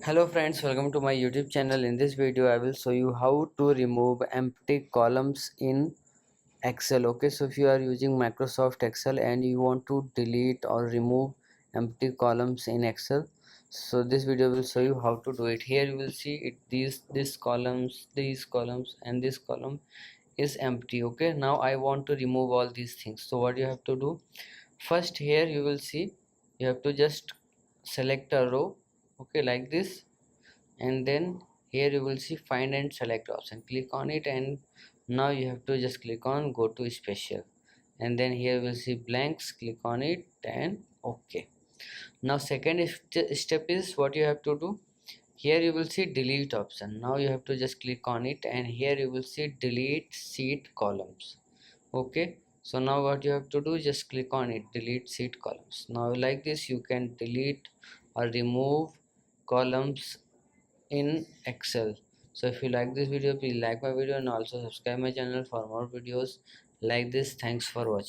Hello friends, welcome to my YouTube channel. In this video I will show you how to remove empty columns in Excel. Okay, so if you are using Microsoft Excel and you want to delete or remove empty columns in Excel, so this video will show you how to do it. Here you will see it, these columns, these columns and this column is empty. Okay, now I want to remove all these things. So what you have to do, first here you will see you have to just select a row, okay, like this, and then here you will see find and select option, click on it, and now you have to just click on go to special, and then here you will see blanks, click on it and okay. Now second step is what you have to do, here you will see delete option, now you have to just click on it, and here you will see delete sheet columns. Okay, so now what you have to do, just click on it, delete sheet columns. Now like this you can delete or remove columns in Excel. So if you like this video, please like my video and also subscribe my channel for more videos like this. Thanks for watching.